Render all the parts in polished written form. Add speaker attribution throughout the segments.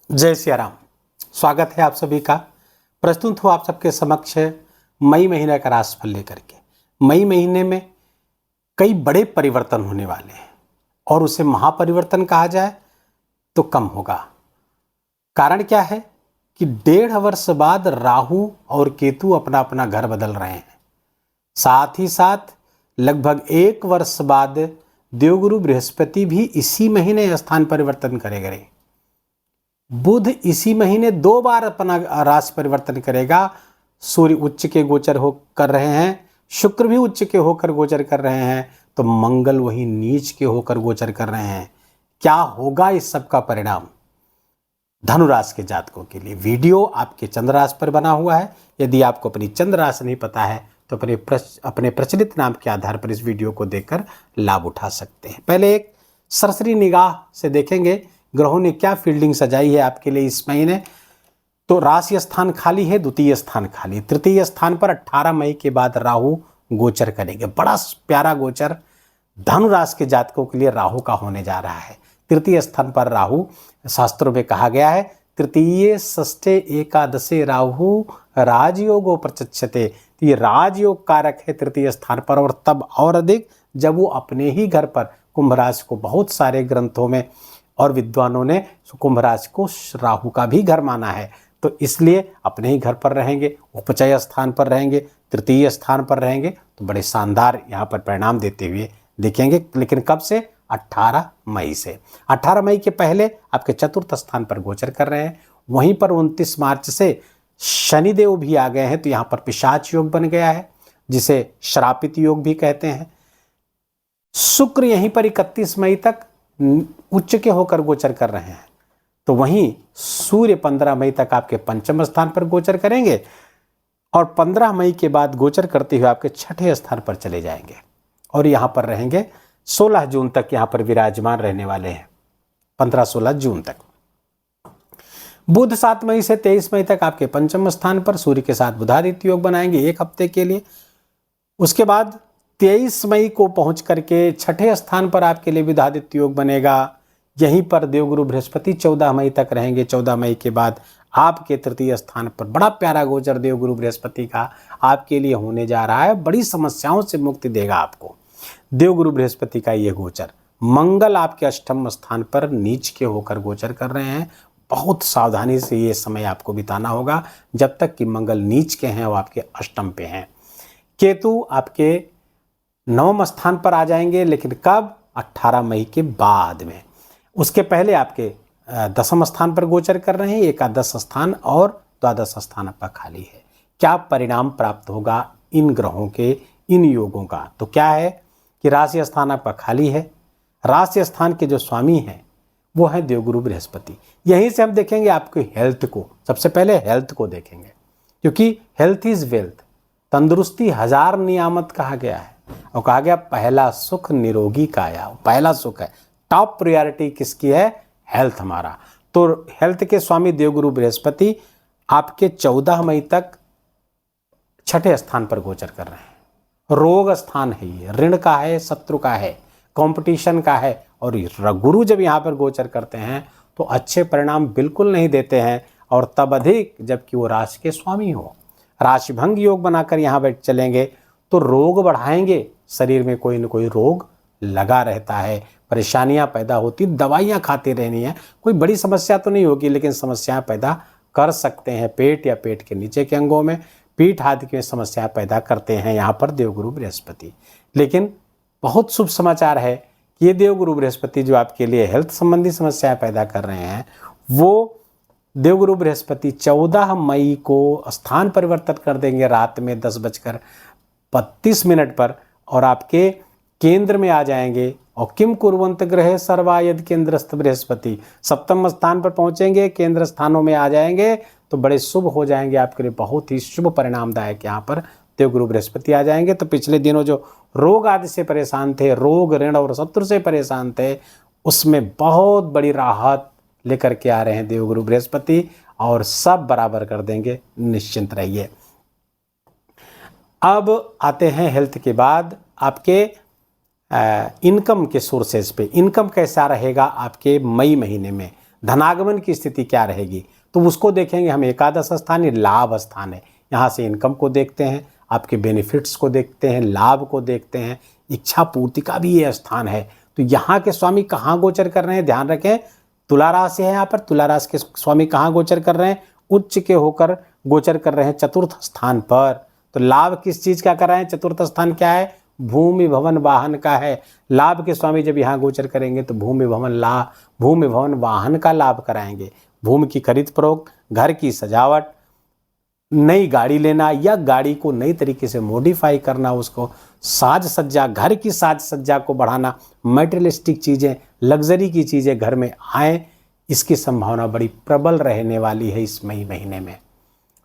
Speaker 1: जय सिया राम। स्वागत है आप सभी का। प्रस्तुत हूँ आप सबके समक्ष मई महीने का राशिफल लेकर के। मई महीने में कई बड़े परिवर्तन होने वाले हैं और उसे महापरिवर्तन कहा जाए तो कम होगा। कारण क्या है कि 1.5 वर्ष बाद राहु और केतु अपना अपना घर बदल रहे हैं। साथ ही साथ लगभग 1 वर्ष बाद देवगुरु बृहस्पति भी इसी महीने स्थान परिवर्तन करेंगे। बुध इसी महीने 2 बार अपना राशि परिवर्तन करेगा। सूर्य उच्च के गोचर हो कर रहे हैं, शुक्र भी उच्च के होकर गोचर कर रहे हैं, तो मंगल वही नीच के होकर गोचर कर रहे हैं। क्या होगा इस सब का परिणाम धनु राशि के जातकों के लिए? वीडियो आपके चंद्र राशि पर बना हुआ है। यदि आपको अपनी चंद्र राशि नहीं पता है तो अपने प्रचलित नाम के आधार पर इस वीडियो को देखकर लाभ उठा सकते हैं। पहले एक सरसरी निगाह से देखेंगे ग्रहों ने क्या फील्डिंग सजाई है आपके लिए इस महीने। तो राशि स्थान खाली है, द्वितीय स्थान खाली। तृतीय स्थान पर 18 मई के बाद राहु गोचर करेंगे। बड़ा प्यारा गोचर धनु राशि के जातकों के लिए राहु का होने जा रहा है। तृतीय स्थान पर राहु, शास्त्रों में कहा गया है तृतीय षष्ठे एकादशे राहु राजयोगो प्रचक्षते। ये राजयोग कारक है तृतीय स्थान पर, और तब और अधिक जब वो अपने ही घर पर, कुंभ राशि को बहुत सारे ग्रंथों में और विद्वानों ने कुंभ राशि को राहु का भी घर माना है, तो इसलिए अपने ही घर पर रहेंगे, उपचय स्थान पर रहेंगे, तृतीय स्थान पर रहेंगे, तो बड़े शानदार यहाँ पर परिणाम देते हुए दिखेंगे। लेकिन कब से? 18 मई से। 18 मई के पहले आपके चतुर्थ स्थान पर गोचर कर रहे हैं। वहीं पर 29 मार्च से शनिदेव भी आ गए हैं, तो यहाँ पर पिशाच योग बन गया है, जिसे श्रापित योग भी कहते हैं। शुक्र यहीं पर 31 मई तक उच्च के होकर गोचर कर रहे हैं, तो वहीं सूर्य 15 मई तक आपके पंचम स्थान पर गोचर करेंगे और 15 मई के बाद गोचर करते हुए आपके छठे स्थान पर चले जाएंगे और यहां पर रहेंगे। 16 जून तक यहां पर विराजमान रहने वाले हैं, 15-16 जून तक। बुध 7 मई से 23 मई तक आपके पंचम स्थान पर सूर्य के साथ बुधादित्य योग बनाएंगे 1 हफ्ते के लिए। उसके बाद 23 मई को पहुंच करके छठे स्थान पर आपके लिए बुधादित्य योग बनेगा। यहीं पर देवगुरु बृहस्पति 14 मई तक रहेंगे। 14 मई के बाद आपके तृतीय स्थान पर बड़ा प्यारा गोचर देवगुरु बृहस्पति का आपके लिए होने जा रहा है। बड़ी समस्याओं से मुक्ति देगा आपको देवगुरु बृहस्पति का ये गोचर। मंगल आपके अष्टम स्थान पर नीच के होकर गोचर कर रहे हैं। बहुत सावधानी से ये समय आपको बिताना होगा जब तक कि मंगल नीच के हैं, वो आपके अष्टम पे हैं। केतु आपके 9वें स्थान पर आ जाएंगे, लेकिन कब? 18 मई के बाद में। उसके पहले आपके 10वें स्थान पर गोचर कर रहे हैं। एकादश स्थान और द्वादश स्थान आपका खाली है। क्या परिणाम प्राप्त होगा इन ग्रहों के, इन योगों का? तो क्या है कि राशि स्थान आपका खाली है। राशि स्थान के जो स्वामी हैं वो है देवगुरु बृहस्पति। यहीं से हम देखेंगे आपकी हेल्थ को। सबसे पहले हेल्थ को देखेंगे, क्योंकि हेल्थ इज वेल्थ। तंदुरुस्ती 1000 नियामत कहा गया है और कहा गया पहला सुख निरोगी काया। पहला सुख है, टॉप प्रायोरिटी किसकी है? हेल्थ हमारा। तो हेल्थ के स्वामी देवगुरु बृहस्पति आपके 14 मई तक छठे स्थान पर गोचर कर रहे हैं। रोग स्थान है ये, ऋण का है, शत्रु का है, कंपटीशन का है। और गुरु जब यहाँ पर गोचर करते हैं तो अच्छे परिणाम बिल्कुल नहीं देते हैं, और तब अधिक जबकि वो राशि के स्वामी हो। राशि भंग योग बनाकर यहाँ बैठ चलेंगे तो रोग बढ़ाएंगे। शरीर में कोई न कोई रोग लगा रहता है, परेशानियां पैदा होती, दवाइयां खाते रहनी है। कोई बड़ी समस्या तो नहीं होगी, लेकिन समस्याएं पैदा कर सकते हैं। पेट या पेट के नीचे के अंगों में, पीठ आदि की समस्याएं पैदा करते हैं यहाँ पर देवगुरु बृहस्पति। लेकिन बहुत शुभ समाचार है कि ये देवगुरु बृहस्पति जो आपके लिए हेल्थ संबंधी समस्याएं पैदा कर रहे हैं, वो देवगुरु बृहस्पति 14 मई को स्थान परिवर्तन कर देंगे रात में 10:32 पर, और आपके केंद्र में आ जाएंगे। और किम कुर्वंत ग्रहे सर्वायद केंद्रस्थ बृहस्पति, 7वें स्थान पर पहुंचेंगे, केंद्र स्थानों में आ जाएंगे, तो बड़े शुभ हो जाएंगे आपके लिए। बहुत ही शुभ परिणामदायक यहाँ पर देवगुरु बृहस्पति आ जाएंगे। तो पिछले दिनों जो रोग आदि से परेशान थे, रोग ऋण और शत्रु से परेशान थे, उसमें बहुत बड़ी राहत लेकर के आ रहे हैं देवगुरु बृहस्पति, और सब बराबर कर देंगे, निश्चिंत रहिए। अब आते हैं हेल्थ के बाद आपके इनकम के सोर्सेज पे। इनकम कैसा रहेगा आपके मई महीने में? धनागमन की स्थिति क्या रहेगी, तो उसको देखेंगे हम। एकादश स्थान ये लाभ स्थान है, यहाँ से इनकम को देखते हैं, आपके बेनिफिट्स को देखते हैं, लाभ को देखते हैं, इच्छा पूर्ति का भी ये स्थान है। तो यहाँ के स्वामी कहाँ गोचर कर रहे हैं, ध्यान रखें, तुला राशि है यहाँ पर, तुला राशि के स्वामी कहाँ गोचर कर रहे हैं, उच्च के होकर गोचर कर रहे हैं चतुर्थ स्थान पर। तो लाभ किस चीज का कर रहे हैं, चतुर्थ स्थान क्या है, भूमि भवन वाहन का है। लाभ के स्वामी जब यहाँ गोचर करेंगे तो भूमि भवन वाहन का लाभ कराएंगे। भूमि की खरीद फरोख्त, घर की सजावट, नई गाड़ी लेना या गाड़ी को नई तरीके से मॉडिफाई करना, उसको साज सज्जा, घर की साज सज्जा को बढ़ाना, मटेरियलिस्टिक चीज़ें, लग्जरी की चीज़ें घर में आए, इसकी संभावना बड़ी प्रबल रहने वाली है इस मई महीने में।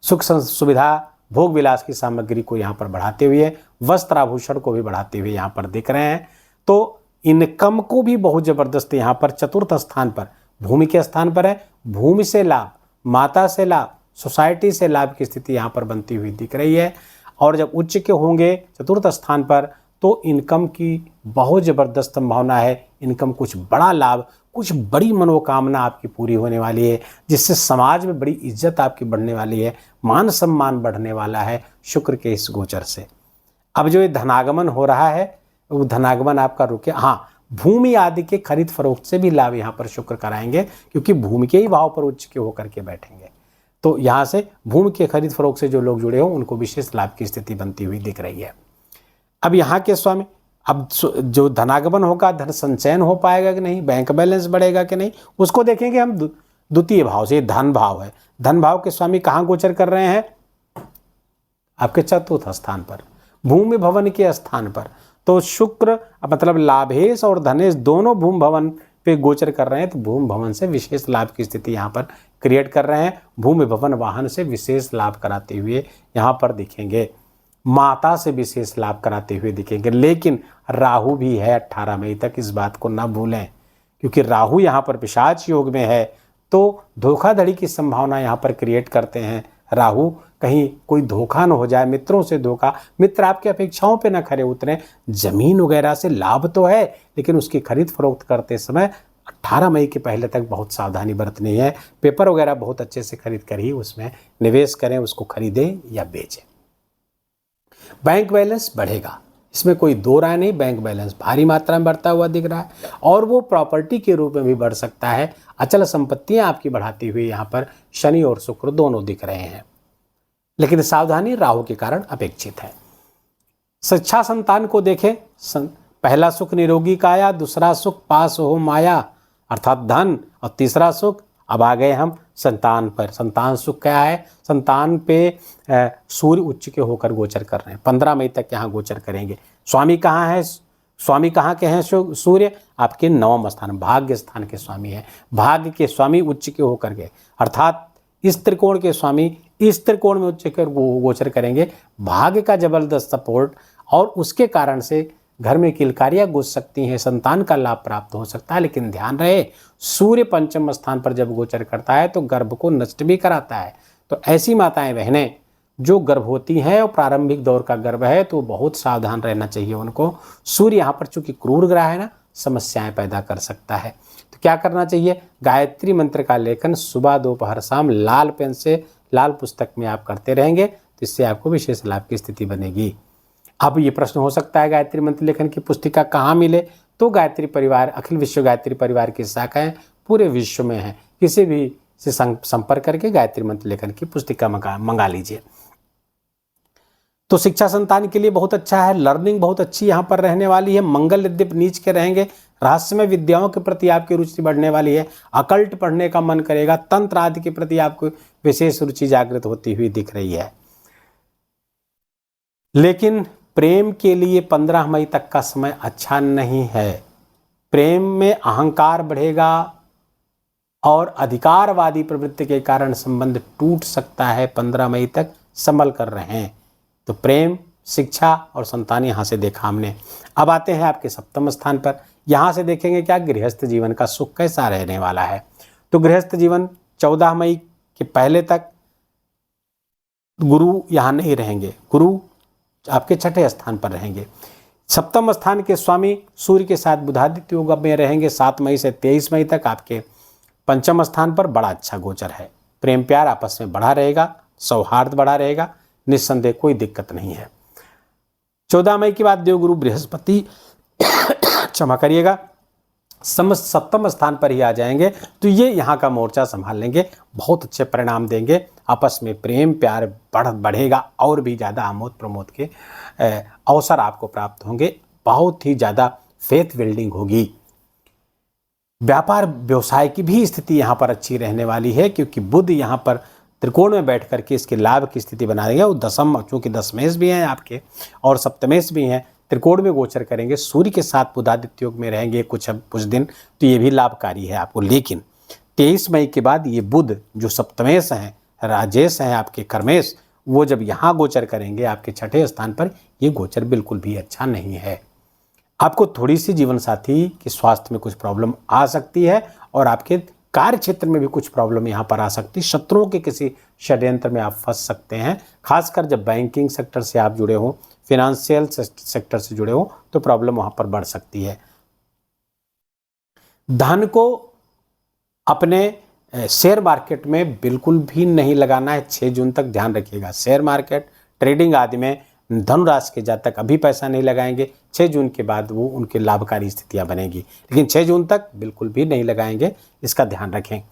Speaker 1: सुख सुविधा, भोग विलास की सामग्री को यहाँ पर बढ़ाते हुए, वस्त्र आभूषण को भी बढ़ाते हुए यहाँ पर दिख रहे हैं। तो इनकम को भी बहुत ज़बरदस्त यहाँ पर चतुर्थ स्थान पर, भूमि के स्थान पर है। भूमि से लाभ, माता से लाभ, सोसाइटी से लाभ की स्थिति यहाँ पर बनती हुई दिख रही है। और जब उच्च के होंगे चतुर्थ स्थान पर तो इनकम की बहुत ज़बरदस्त संभावना है। इनकम कुछ बड़ा लाभ, कुछ बड़ी मनोकामना आपकी पूरी होने वाली है, जिससे समाज में बड़ी इज्जत आपकी बढ़ने वाली है, मान सम्मान बढ़ने वाला है शुक्र के इस गोचर से। अब जो ये धनागमन हो रहा है वो धनागमन आपका रुके। हाँ, भूमि आदि के खरीद फरोख्त से भी लाभ यहाँ पर शुक्र कराएंगे, क्योंकि भूमि के ही भाव पर उच्च के होकर के बैठेंगे। तो यहाँ से भूमि के खरीद फरोख्त से जो लोग जुड़े हों उनको विशेष लाभ की स्थिति बनती हुई दिख रही है। अब यहाँ के स्वामी, अब जो धनागमन होगा, धन संचयन हो पाएगा कि नहीं, बैंक बैलेंस बढ़ेगा कि नहीं, उसको देखेंगे हम द्वितीय भाव से। धन भाव है, धन भाव के स्वामी कहाँ गोचर कर रहे हैं, आपके चतुर्थ स्थान पर, भूमि भवन के स्थान पर। तो शुक्र मतलब लाभेश और धनेश दोनों भूमि भवन पे गोचर कर रहे हैं, तो भूमि भवन से विशेष लाभ की स्थिति यहाँ पर क्रिएट कर रहे हैं। भूमि भवन वाहन से विशेष लाभ कराते हुए यहाँ पर दिखेंगे, माता से विशेष लाभ कराते हुए दिखेंगे। लेकिन राहु भी है 18 मई तक, इस बात को ना भूलें, क्योंकि राहु यहाँ पर पिशाच योग में है, तो धोखाधड़ी की संभावना यहाँ पर क्रिएट करते हैं राहु। कहीं कोई धोखा न हो जाए, मित्रों से धोखा, मित्र आपकी अपेक्षाओं पे न खरे उतरे। जमीन वगैरह से लाभ तो है, लेकिन उसकी खरीद फरोख्त करते समय 18 मई के पहले तक बहुत सावधानी बरतनी है। पेपर वगैरह बहुत अच्छे से खरीद कर ही उसमें निवेश करें, उसको खरीदें या बेचें। बैंक बैलेंस बढ़ेगा, इसमें कोई दो राय नहीं। बैंक बैलेंस भारी मात्रा में बढ़ता हुआ दिख रहा है, और वो प्रॉपर्टी के रूप में भी बढ़ सकता है। अचल संपत्तियां आपकी बढ़ाती हुई यहाँ पर शनि और शुक्र दोनों दिख रहे हैं, लेकिन सावधानी राहु के कारण अपेक्षित है। शिक्षा संतान को देखें, पहला सुख निरोगी काया, दूसरा सुख पास हो माया अर्थात धन, और तीसरा सुख अब आ गए हम संतान पर। संतान सुख क्या है, संतान पे सूर्य उच्च के होकर गोचर कर रहे हैं, 15 मई तक यहाँ गोचर करेंगे। स्वामी कहाँ है, स्वामी कहाँ के हैं, सूर्य आपके 9वें स्थान, भाग्य स्थान के स्वामी है। भाग्य के स्वामी उच्च के होकर के, अर्थात इस त्रिकोण के स्वामी इस त्रिकोण में उच्च के गोचर करेंगे। भाग्य का जबरदस्त सपोर्ट, और उसके कारण से घर में किलकारियां गुज सकती हैं, संतान का लाभ प्राप्त हो सकता है। लेकिन ध्यान रहे, सूर्य 5वें स्थान पर जब गोचर करता है तो गर्भ को नष्ट भी कराता है। तो ऐसी माताएं बहनें जो गर्भवती हैं और प्रारंभिक दौर का गर्भ है, तो बहुत सावधान रहना चाहिए उनको। सूर्य यहाँ पर चूंकि क्रूर ग्रह है ना, समस्याएं पैदा कर सकता है। तो क्या करना चाहिए, गायत्री मंत्र का लेखन सुबह दोपहर शाम लाल पेन से, लाल पुस्तक में आप करते रहेंगे, तो इससे आपको विशेष लाभ की स्थिति बनेगी। अब ये प्रश्न हो सकता है गायत्री मंत्र लेखन की पुस्तिका कहाँ मिले, तो गायत्री परिवार, अखिल विश्व गायत्री परिवार की शाखाएं पूरे विश्व में है, किसी भी से संपर्क करके गायत्री मंत्र लेखन की पुस्तिका मंगा लीजिए। तो शिक्षा संतान के लिए बहुत अच्छा है, लर्निंग बहुत अच्छी यहाँ पर रहने वाली है। मंगल यद्यप नीच के रहेंगे, रहस्यमय विद्याओं के प्रति आपकी रुचि बढ़ने वाली है, अकल्ट पढ़ने का मन करेगा, तंत्र आदि के प्रति आपको विशेष रुचि जागृत होती हुई दिख रही है। लेकिन प्रेम के लिए 15 मई तक का समय अच्छा नहीं है। प्रेम में अहंकार बढ़ेगा और अधिकारवादी प्रवृत्ति के कारण संबंध टूट सकता है। 15 मई तक संभल कर रहें। तो प्रेम, शिक्षा और संतान यहाँ से देखा हमने। अब आते हैं आपके 7वें स्थान पर, यहाँ से देखेंगे क्या गृहस्थ जीवन का सुख कैसा रहने वाला है। तो गृहस्थ जीवन 14 मई के पहले तक गुरु यहाँ नहीं रहेंगे, गुरु आपके 6ठे स्थान पर रहेंगे। 7वें स्थान के स्वामी सूर्य के साथ बुधादित्य योग में रहेंगे 7 मई से 23 मई तक आपके पंचम स्थान पर बड़ा अच्छा गोचर है। प्रेम प्यार आपस में बढ़ा रहेगा, सौहार्द बढ़ा रहेगा, निस्संदेह कोई दिक्कत नहीं है। 14 मई के बाद देवगुरु बृहस्पति क्षमा करिएगा सप्तम स्थान पर ही आ जाएंगे, तो ये यहाँ का मोर्चा संभाल लेंगे, बहुत अच्छे परिणाम देंगे। आपस में प्रेम प्यार बढ़ेगा और भी ज़्यादा आमोद प्रमोद के अवसर आपको प्राप्त होंगे, बहुत ही ज़्यादा फेथ बिल्डिंग होगी। व्यापार व्यवसाय की भी स्थिति यहाँ पर अच्छी रहने वाली है, क्योंकि बुध यहाँ पर त्रिकोण में बैठ करके इसके लाभ की स्थिति बना देंगे। वो दसम, चूँकि दशमेश भी हैं आपके और सप्तमेश भी हैं, त्रिकोण में गोचर करेंगे, सूर्य के साथ बुधादित्य योग में रहेंगे कुछ दिन, तो ये भी लाभकारी है आपको। लेकिन 23 मई के बाद ये बुध जो सप्तमेश हैं, राजेश हैं आपके कर्मेश, वो जब यहाँ गोचर करेंगे आपके छठे स्थान पर, ये गोचर बिल्कुल भी अच्छा नहीं है। आपको थोड़ी सी जीवन साथी के स्वास्थ्य में कुछ प्रॉब्लम आ सकती है और आपके कार्य क्षेत्र में भी कुछ प्रॉब्लम यहाँ पर आ सकती है। शत्रुओं के किसी षड्यंत्र में आप फंस सकते हैं, खासकर जब बैंकिंग सेक्टर से आप जुड़े हो, फिनेंशियल सेक्टर से जुड़े हो, तो प्रॉब्लम वहाँ पर बढ़ सकती है। धन को अपने शेयर मार्केट में बिल्कुल भी नहीं लगाना है। 6 जून तक ध्यान रखिएगा। शेयर मार्केट, ट्रेडिंग आदि में धनुराशि के जातक अभी पैसा नहीं लगाएंगे, 6 जून के बाद वो उनके लाभकारी स्थितियां बनेगी, लेकिन 6 जून तक बिल्कुल भी नहीं लगाएंगे, इसका ध्यान रखें।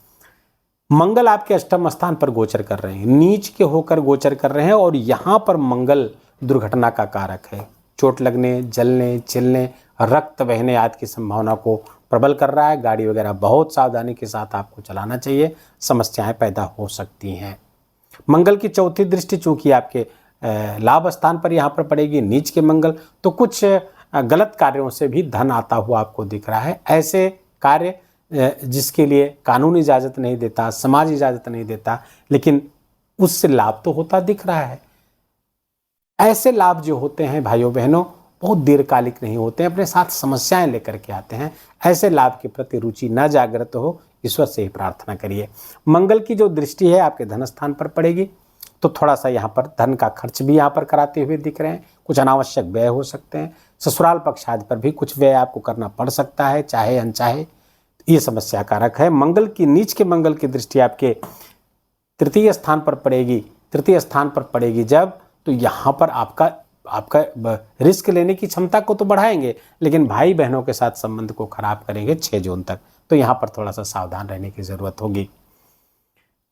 Speaker 1: मंगल आपके अष्टम स्थान पर गोचर कर रहे हैं, नीच के होकर गोचर कर रहे हैं, और यहाँ पर मंगल दुर्घटना का कारक है। चोट लगने, जलने, चिलने, रक्त बहने आदि की संभावना को प्रबल कर रहा है। गाड़ी वगैरह बहुत सावधानी के साथ आपको चलाना चाहिए, समस्याएं पैदा हो सकती हैं। मंगल की चौथी दृष्टि चूंकि आपके लाभ स्थान पर यहाँ पर पड़ेगी, नीच के मंगल, तो कुछ गलत कार्यों से भी धन आता हुआ आपको दिख रहा है। ऐसे कार्य जिसके लिए कानून इजाज़त नहीं देता, समाज इजाज़त नहीं देता, लेकिन उससे लाभ तो होता दिख रहा है। ऐसे लाभ जो होते हैं भाइयों बहनों, बहुत दीर्घकालिक नहीं होते हैं, अपने साथ समस्याएं लेकर के आते हैं। ऐसे लाभ के प्रति रुचि न जागृत हो, ईश्वर से ही प्रार्थना करिए। मंगल की जो दृष्टि है आपके धन स्थान पर पड़ेगी, तो थोड़ा सा यहाँ पर धन का खर्च भी यहाँ पर कराते हुए दिख रहे हैं। कुछ अनावश्यक व्यय हो सकते हैं। ससुराल पक्ष आदि पर भी कुछ व्यय आपको करना पड़ सकता है, चाहे अनचाहे, ये समस्या कारक है। मंगल की नीच के मंगल की दृष्टि आपके तृतीय स्थान पर पड़ेगी। तृतीय स्थान पर पड़ेगी जब, तो यहाँ पर आपका रिस्क लेने की क्षमता को तो बढ़ाएंगे, लेकिन भाई बहनों के साथ संबंध को खराब करेंगे 6 जून तक, तो यहाँ पर थोड़ा सा सावधान रहने की जरूरत होगी।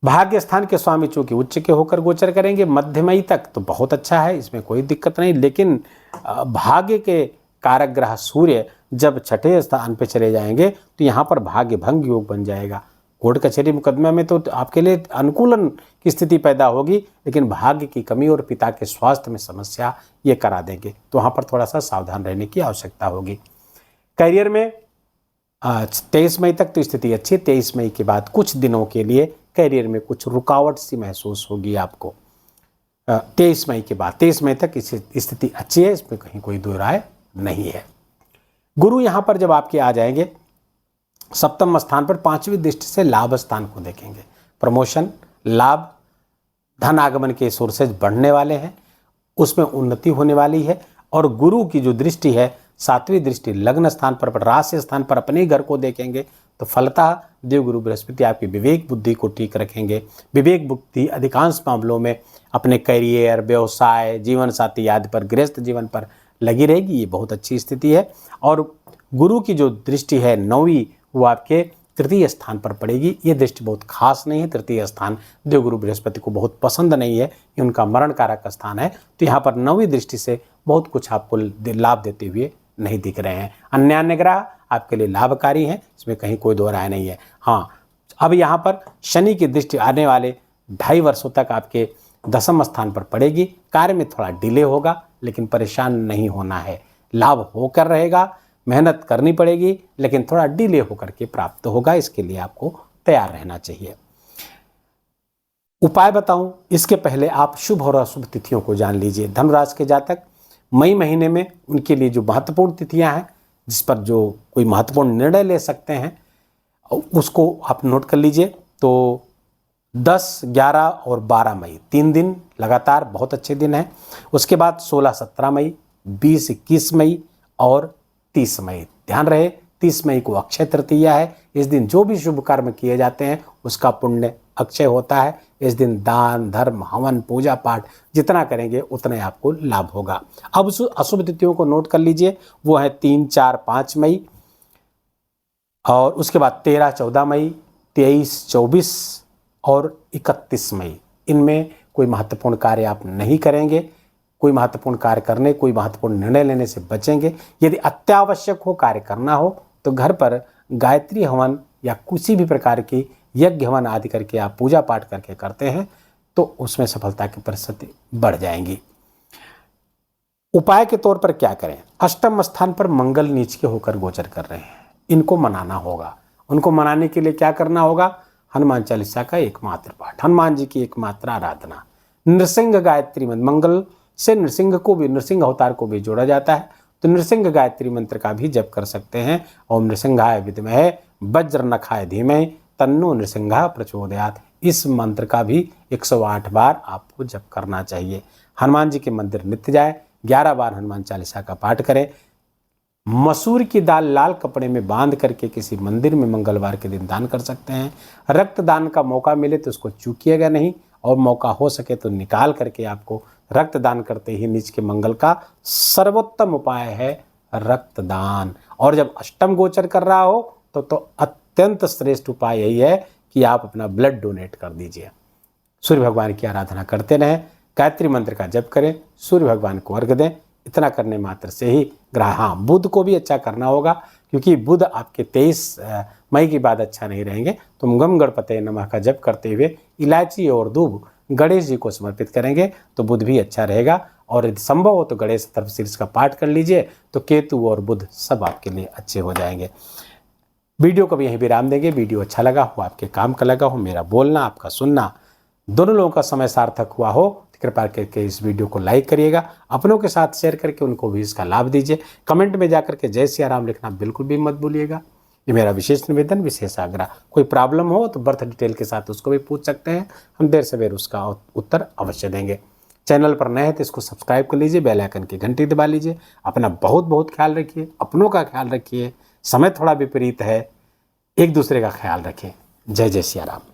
Speaker 1: भाग्य स्थान के स्वामी चूंकि उच्च के होकर गोचर करेंगे मध्य मई तक, तो बहुत अच्छा है, इसमें कोई दिक्कत नहीं। लेकिन भाग्य के कारक ग्रह सूर्य जब छठे स्थान पे चले जाएंगे, तो यहाँ पर भाग्य भंग योग बन जाएगा। कोर्ट कचहरी मुकदमे में तो आपके लिए अनुकूलन की स्थिति पैदा होगी, लेकिन भाग्य की कमी और पिता के स्वास्थ्य में समस्या ये करा देंगे, तो वहाँ पर थोड़ा सा सावधान रहने की आवश्यकता होगी। करियर में 23 मई तक तो स्थिति अच्छी है। 23 मई के बाद कुछ दिनों के लिए करियर में कुछ रुकावट सी महसूस होगी आपको। 23 मई के बाद 23 मई तक स्थिति अच्छी है, इसमें कहीं कोई दो राय नहीं है। गुरु यहाँ पर जब आपके आ जाएंगे सप्तम स्थान पर, 5वीं दृष्टि से लाभ स्थान को देखेंगे। प्रमोशन, लाभ, धन आगमन के सोर्सेज बढ़ने वाले हैं, उसमें उन्नति होने वाली है। और गुरु की जो दृष्टि है 7वीं दृष्टि लग्न स्थान पर, राशि स्थान पर अपने घर को देखेंगे, तो फलतः देवगुरु बृहस्पति आपकी विवेक बुद्धि को ठीक रखेंगे। विवेक बुद्धि अधिकांश मामलों में अपने करियर, व्यवसाय, जीवन साथी आदि पर, गृहस्थ जीवन पर लगी रहेगी, ये बहुत अच्छी स्थिति है। और गुरु की जो दृष्टि है 9वीं, वो आपके तृतीय स्थान पर पड़ेगी। ये दृष्टि बहुत खास नहीं है। तृतीय स्थान देवगुरु बृहस्पति को बहुत पसंद नहीं है, ये उनका मरण कारक स्थान है, तो यहाँ पर 9वीं दृष्टि से बहुत कुछ आपको लाभ देते हुए नहीं दिख रहे हैं। अन्य ग्रह आपके लिए लाभकारी हैं, इसमें कहीं कोई दो राय नहीं है। हाँ, अब यहाँ पर शनि की दृष्टि आने वाले 2.5 वर्षों तक आपके 10वें स्थान पर पड़ेगी। कार्य में थोड़ा डिले होगा, लेकिन परेशान नहीं होना है। लाभ होकर रहेगा, मेहनत करनी पड़ेगी, लेकिन थोड़ा डिले होकर के प्राप्त होगा, इसके लिए आपको तैयार रहना चाहिए। उपाय बताऊं इसके पहले आप शुभ और अशुभ तिथियों को जान लीजिए। धनुराशि के जातक मई महीने में उनके लिए जो महत्वपूर्ण तिथियां हैं, जिस पर जो कोई महत्वपूर्ण निर्णय ले सकते हैं, उसको आप नोट कर लीजिए। तो 10, 11 और 12 मई 3 दिन लगातार बहुत अच्छे दिन हैं। उसके बाद 16, 17 मई, 20, 21 मई और 30 मई। ध्यान रहे 30 मई को अक्षय तृतीया है, इस दिन जो भी शुभ कर्म किए जाते हैं उसका पुण्य अक्षय होता है। इस दिन दान धर्म हवन पूजा पाठ जितना करेंगे उतना ही आपको लाभ होगा। अब अशुभ तिथियों को नोट कर लीजिए, वो है 3, 4, 5 मई और उसके बाद 13, 14 मई, 23, 24 और 31 मई। इनमें कोई महत्वपूर्ण कार्य आप नहीं करेंगे, कोई महत्वपूर्ण कार्य करने, कोई महत्वपूर्ण निर्णय लेने से बचेंगे। यदि अत्यावश्यक हो कार्य करना हो तो घर पर गायत्री हवन या किसी भी प्रकार की यज्ञ हवन आदि करके आप पूजा पाठ करके करते हैं तो उसमें सफलता की प्रतिशत बढ़ जाएंगी। उपाय के तौर पर क्या करें? अष्टम स्थान पर मंगल नीच के होकर गोचर कर रहे हैं, इनको मनाना होगा। उनको मनाने के लिए क्या करना होगा? हनुमान चालीसा का एकमात्र पाठ, हनुमान जी की एकमात्र आराधना, नृसिंह गायत्री मंत्र, मंगल से नृसिंह को भी, नृसिंह अवतार को भी जोड़ा जाता है तो नृसिंह गायत्री मंत्र का भी जप कर सकते हैं। ओम नृसिंहाय विद्महे वज्रनखाय धीमहि तन्नो नृसिंह प्रचोदयात्। इस मंत्र का भी 108 बार आपको जप करना चाहिए। हनुमान जी के मंदिर नित्य जाए, 11 बार हनुमान चालीसा का पाठ करें। मसूर की दाल लाल कपड़े में बांध करके किसी मंदिर में मंगलवार के दिन दान कर सकते हैं। रक्तदान का मौका मिले तो उसको चूकिएगा नहीं और मौका हो सके तो निकाल करके आपको रक्तदान करते ही नीच के मंगल का सर्वोत्तम उपाय है रक्तदान। और जब अष्टम गोचर कर रहा हो तो अत्यंत श्रेष्ठ उपाय यही है कि आप अपना ब्लड डोनेट कर दीजिए। सूर्य भगवान की आराधना करते रहें, गायत्री मंत्र का जप करें, सूर्य भगवान को अर्घ दें। इतना करने मात्र से ही ग्रह, हाँ बुध को भी अच्छा करना होगा क्योंकि बुध आपके 23 मई के बाद अच्छा नहीं रहेंगे। तो गम गणपते नमः का जप करते हुए इलायची और दूब गणेश जी को समर्पित करेंगे तो बुध भी अच्छा रहेगा। और यदि संभव हो तो गणेश सर्वशीर्ष का पाठ कर लीजिए तो केतु और बुध सब आपके लिए अच्छे हो जाएंगे। वीडियो को भी यहीं विराम देंगे। वीडियो अच्छा लगा हो, आपके काम का लगा हो, मेरा बोलना आपका सुनना दोनों लोगों का समय सार्थक हुआ हो तो कृपया करके इस वीडियो को लाइक करिएगा, अपनों के साथ शेयर करके उनको भी इसका लाभ दीजिए। कमेंट में जाकर के जय सिया राम लिखना बिल्कुल भी मत भूलिएगा। ये मेरा विशेष निवेदन, विशेष आग्रह। कोई प्रॉब्लम हो तो बर्थ डिटेल के साथ उसको भी पूछ सकते हैं, हम देर सवेर उसका उत्तर अवश्य देंगे। चैनल पर नए हैं तो इसको सब्सक्राइब कर लीजिए, बेल आइकन की घंटी दबा लीजिए। अपना बहुत बहुत ख्याल रखिए, अपनों का ख्याल रखिए। समय थोड़ा विपरीत है, एक दूसरे का ख्याल रखें। जय जय सिया राम।